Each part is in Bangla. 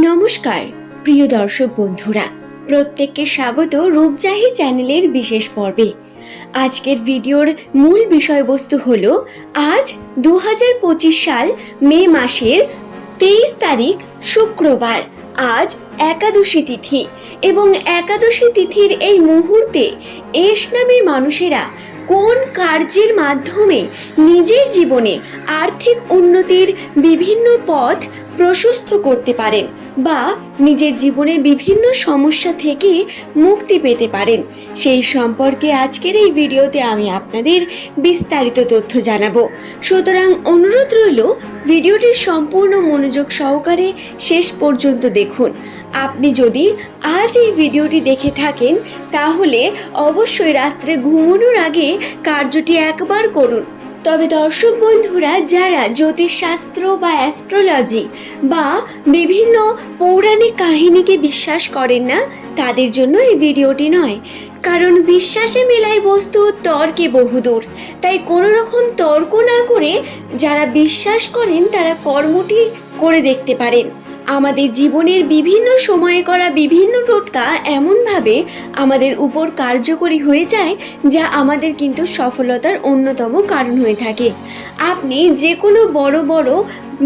নমস্কার প্রিয় দর্শক বন্ধুরা, প্রত্যেককে স্বাগত রূপজাহি চ্যানেলের বিশেষ পর্বে। আজকের ভিডিওর মূল বিষয়বস্তু হলো আজ 2025 সাল মে মাসের 23 তারিখ শুক্রবার। আজ একাদশী তিথি এবং একাদশী তিথির এই মুহূর্তে এস নামের মানুষেরা কোন কার্যের মাধ্যমে নিজের জীবনে আর্থিক উন্নতির বিভিন্ন পথ প্রশস্ত করতে পারেন বা নিজের জীবনে বিভিন্ন সমস্যা থেকে মুক্তি পেতে পারেন, সেই সম্পর্কে আজকের এই ভিডিওতে আমি আপনাদের বিস্তারিত তথ্য জানাবো। সুতরাং অনুরোধ রইল ভিডিওটি সম্পূর্ণ মনোযোগ সহকারে শেষ পর্যন্ত দেখুন। আপনি যদি আজ এই ভিডিওটি দেখে থাকেন তাহলে অবশ্যই রাত্রে ঘুমানোর আগে কার্যটি একবার করুন। তবে দর্শক বন্ধুরা, যারা জ্যোতিষশাস্ত্র বা অ্যাস্ট্রোলজি বা বিভিন্ন পৌরাণিক কাহিনীকে বিশ্বাস করেন না, তাদের জন্য এই ভিডিওটি নয়। কারণ বিশ্বাসে মেলায় বস্তু, তর্কে বহুদূর। তাই কোনো রকম তর্ক না করে যারা বিশ্বাস করেন তারা কর্মটি করে দেখতে পারেন। আমাদের জীবনের বিভিন্ন সময়ে করা বিভিন্ন টোটকা এমনভাবে আমাদের উপর কার্যকরী হয়ে যায় যা আমাদের কিন্তু সফলতার অন্যতম কারণ হয়ে থাকে। আপনি যে কোনো বড় বড়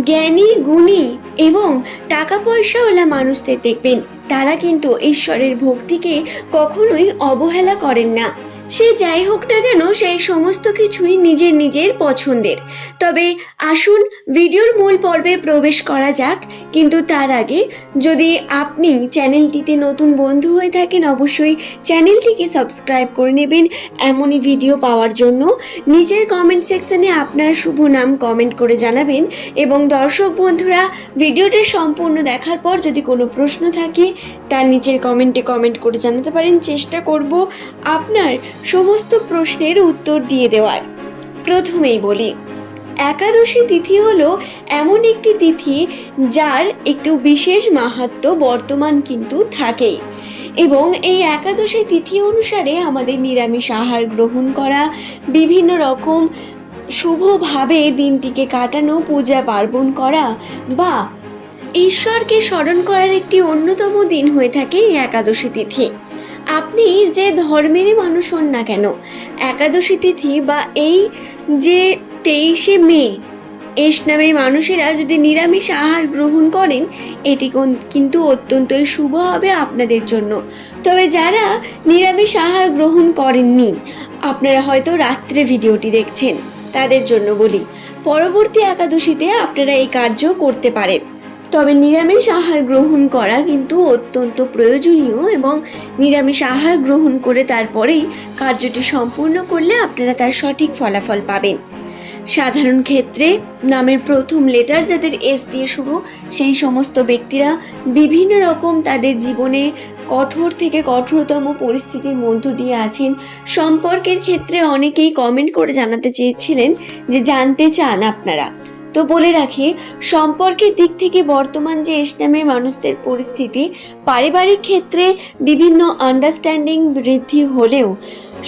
জ্ঞানী, গুণী এবং টাকা পয়সাওয়ালা মানুষদের দেখবেন, তারা কিন্তু ঈশ্বরের ভক্তিকে কখনোই অবহেলা করেন না। সে যাই হোক না কেন, সেই সমস্ত কিছুই নিজের পছন্দের। তবে আসুন ভিডিওর মূল পর্বে প্রবেশ করা যাক। কিন্তু তার আগে যদি আপনি চ্যানেলটিতে নতুন বন্ধু হয়ে থাকেন, অবশ্যই চ্যানেলটিকে সাবস্ক্রাইব করে নেবেন এমনই ভিডিও পাওয়ার জন্য। নিজের কমেন্ট সেকশনে আপনার শুভ নাম কমেন্ট করে জানাবেন। এবং দর্শক বন্ধুরা, ভিডিওটি সম্পূর্ণ দেখার পর যদি কোনো প্রশ্ন থাকে তার নিচের কমেন্টে কমেন্ট করে জানাতে পারেন। চেষ্টা করব আপনার সমস্ত প্রশ্নের উত্তর দিয়ে দেওয়ার। প্রথমেই বলি, একাদশী তিথি হলো এমন একটি তিথি যার একটু বিশেষ মাহাত্ম্য বর্তমান কিন্তু থাকেই। এবং এই একাদশী তিথি অনুসারে আমাদের নিরামিষ আহার গ্রহণ করা, বিভিন্ন রকম শুভভাবে দিনটিকে কাটানো, পূজা পার্বণ করা বা ঈশ্বরকে স্মরণ করার একটি অন্যতম দিন হয়ে থাকে এই একাদশী তিথি। আপনি যে ধর্মেরই মানুষ হন না কেন, একাদশী তিথি বা এই যে 23শে মে এস নামের মানুষেরা যদি নিরামিষ আহার গ্রহণ করেন, এটি কিন্তু অত্যন্তই শুভ হবে আপনাদের জন্য। তবে যারা নিরামিষ আহার গ্রহণ করেননি, আপনারা হয়তো রাত্রে ভিডিওটি দেখছেন, তাদের জন্য বলি পরবর্তী একাদশীতে আপনারা এই কার্য করতে পারেন। তবে নিরামিষ আহার গ্রহণ করা কিন্তু অত্যন্ত প্রয়োজনীয় এবং নিরামিষ আহার গ্রহণ করে তারপরেই কার্যটি সম্পূর্ণ করলে আপনারা তার সঠিক ফলাফল পাবেন। সাধারণ ক্ষেত্রে নামের প্রথম লেটার যাদের এস দিয়ে শুরু, সেই সমস্ত ব্যক্তিরা বিভিন্ন রকম তাদের জীবনে কঠোর থেকে কঠোরতম পরিস্থিতির মধ্য দিয়ে আছেন। সম্পর্কের ক্ষেত্রে অনেকেই কমেন্ট করে জানাতে চেয়েছিলেন যে জানতে চান আপনারা। তো বলে রাখি, সম্পর্কের দিক থেকে বর্তমান যে এস নামের মানুষদের পরিস্থিতি, পারিবারিক ক্ষেত্রে বিভিন্ন আন্ডারস্ট্যান্ডিং বৃদ্ধি হলেও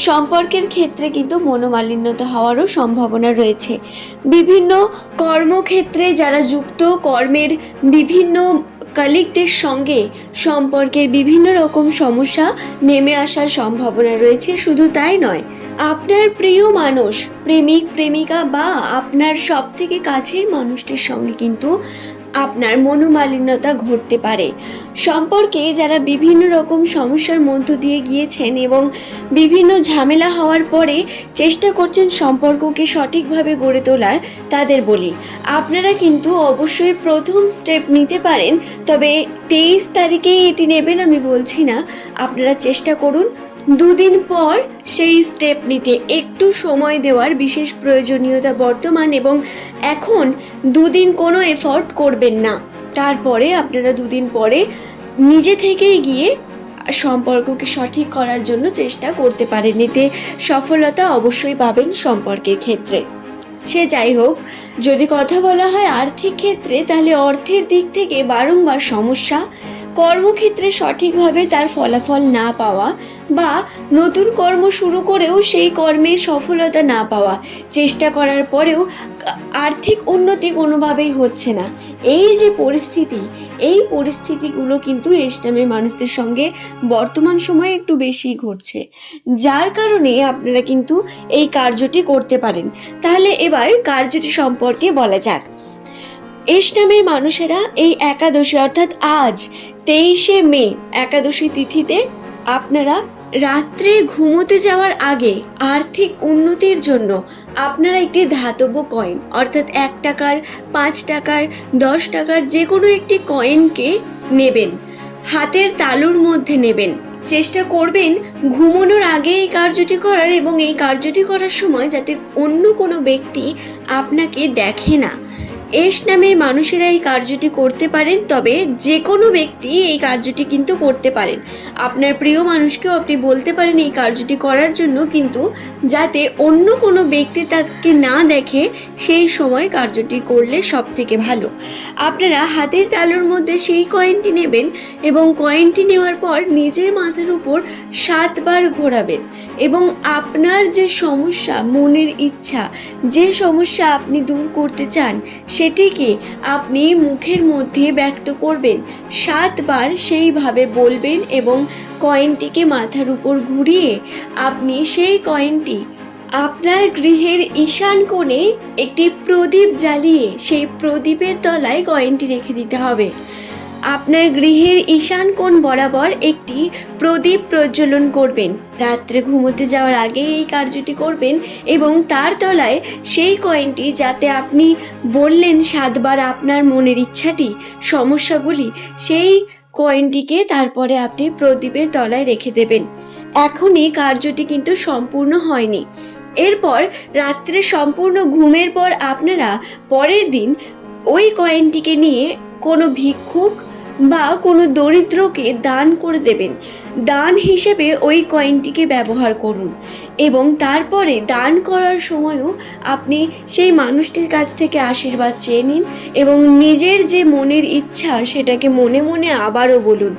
সম্পর্কের ক্ষেত্রে কিন্তু মনোমালিন্যতা হওয়ারও সম্ভাবনা রয়েছে। বিভিন্ন কর্মক্ষেত্রে যারা যুক্ত, কর্মের বিভিন্ন কলিগদের সঙ্গে সম্পর্কের বিভিন্ন রকম সমস্যা নেমে আসার সম্ভাবনা রয়েছে। শুধু তাই নয়, আপনার প্রিয় মানুষ, প্রেমিক প্রেমিকা বা আপনার সব থেকে কাছের মানুষটির সঙ্গে কিন্তু আপনার মনোমালিন্যতা ঘটতে পারে। সম্পর্কে যারা বিভিন্ন রকম সমস্যার মধ্য দিয়ে গিয়েছেন এবং বিভিন্ন ঝামেলা হওয়ার পরে চেষ্টা করছেন সম্পর্ককে সঠিকভাবে গড়ে তোলার, তাদের বলি আপনারা কিন্তু অবশ্যই প্রথম স্টেপ নিতে পারেন। তবে 23 তারিখেই এটি নেবেন আমি বলছি না, আপনারা চেষ্টা করুন দুদিন পর সেই স্টেপ নিতে। একটু সময় দেওয়ার বিশেষ প্রয়োজনীয়তা বর্তমান, এবং এখন দুদিন কোনো এফর্ট করবেন না। তারপরে আপনারা দুদিন পরে নিজে থেকেই গিয়ে সম্পর্ককে সঠিক করার জন্য চেষ্টা করতে পারেন। এতে সফলতা অবশ্যই পাবেন সম্পর্কের ক্ষেত্রে। সে যাই হোক, যদি কথা বলা হয় আর্থিক ক্ষেত্রে, তাহলে অর্থের দিক থেকে বারংবার সমস্যা, কর্মক্ষেত্রে সঠিকভাবে তার ফলাফল না পাওয়া বা নতুন কর্ম শুরু করেও সেই কর্মে সফলতা না পাওয়া, চেষ্টা করার পরেও আর্থিক উন্নতি কোনোভাবেই হচ্ছে না, এই যে পরিস্থিতি, এই পরিস্থিতিগুলো কিন্তু এস নামের মানুষদের সঙ্গে বর্তমান সময়ে একটু বেশি ঘটছে, যার কারণে আপনারা কিন্তু এই কার্যটি করতে পারেন। তাহলে এবার কার্যটি সম্পর্কে বলা যাক। এস নামের মানুষেরা এই একাদশী অর্থাৎ আজ 23শে মে একাদশী তিথিতে আপনারা রাত্রে ঘুমোতে যাওয়ার আগে আর্থিক উন্নতির জন্য আপনারা একটি ধাতব কয়েন অর্থাৎ 1 টাকার, 5 টাকার, 10 টাকার যে কোনো একটি কয়েনকে নেবেন, হাতের তালুর মধ্যে নেবেন। চেষ্টা করবেন ঘুমানোর আগে এই কার্যটি করার, এবং এই কার্যটি করার সময় যাতে অন্য কোনো ব্যক্তি আপনাকে দেখে না। এস নামের মানুষেরা এই কার্যটি করতে পারেন, তবে যে কোনো ব্যক্তি এই কার্যটি কিন্তু করতে পারেন। আপনার প্রিয় মানুষকেও আপনি বলতে পারেন এই কার্যটি করার জন্য, কিন্তু যাতে অন্য কোনো ব্যক্তি তাকে না দেখে সেই সময় কার্যটি করলে সব থেকে ভালো। আপনারা হাতের তালুর মধ্যে সেই কয়েনটি নেবেন এবং কয়েনটি নেওয়ার পর নিজের মাথার উপর 7 বার ঘোরাবেন, এবং আপনার যে সমস্যা, মনের ইচ্ছা, যে সমস্যা আপনি দূর করতে চান সেটিকে আপনি মুখের মধ্যে ব্যক্ত করবেন। 7 বার সেইভাবে বলবেন এবং কয়েনটিকে মাথার উপর ঘুরিয়ে আপনি সেই কয়েনটি আপনার গৃহের ঈশান কোণে একটি প্রদীপ জ্বালিয়ে সেই প্রদীপের তলায় কয়েনটি রেখে দিতে হবে। আপনার গৃহের ঈশান কোণ বরাবর একটি প্রদীপ প্রজ্বলন করবেন। রাত্রে ঘুমোতে যাওয়ার আগে এই কার্যটি করবেন এবং তার তলায় সেই কয়েনটি, যাতে আপনি বললেন 7 বার আপনার মনের ইচ্ছাটি, সমস্যাগুলি, সেই কয়েনটিকে তারপরে আপনি প্রদীপের তলায় রেখে দেবেন। এখনই কার্যটি কিন্তু সম্পূর্ণ হয়নি। এরপর রাত্রে সম্পূর্ণ ঘুমের পর আপনারা পরের দিন ওই কয়েনটিকে নিয়ে কোনো ভিক্ষুক বা কোনো দরিদ্রকে দান করে দেবেন। দান হিসেবে ওই কয়েনটিকে ব্যবহার করুন, এবং তারপরে দান করার সময়ও আপনি সেই মানুষটির কাছ থেকে আশীর্বাদ চেয়ে নিন এবং নিজের যে মনের ইচ্ছা সেটাকে মনে মনে আবারও বলুন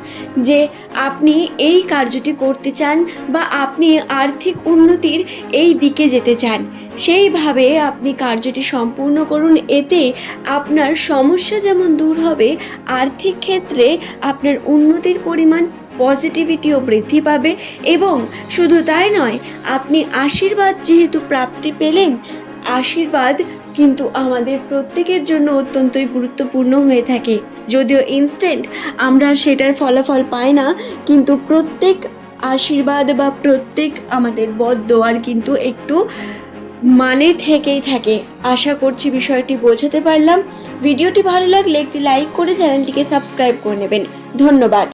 যে আপনি এই কার্যটি করতে চান বা আপনি আর্থিক উন্নতির এই দিকে যেতে চান। সেইভাবে আপনি কার্যটি সম্পূর্ণ করুন। এতে আপনার সমস্যা যেমন দূর হবে, আর্থিক ক্ষেত্রে আপনার উন্নতির পরিমাণ, পজিটিভিটিও বৃদ্ধি পাবে, এবং শুধু তাই নয়, আপনি আশীর্বাদ যেহেতু প্রাপ্তি পেলেন, আশীর্বাদ কিন্তু আমাদের প্রত্যেকের জন্য অত্যন্তই গুরুত্বপূর্ণ হয়ে থাকে। যদিও ইনস্ট্যান্ট আমরা সেটার ফলাফল পাই না, কিন্তু প্রত্যেক আশীর্বাদ বা প্রত্যেক আমাদের বদদোয়ার কিন্তু একটু মানে থেকেই থাকে। আশা করছি বিষয়টি বোঝাতে পারলাম। ভিডিওটি ভালো লাগলে একটি লাইক করে চ্যানেলটিকে সাবস্ক্রাইব করে নেবেন। ধন্যবাদ।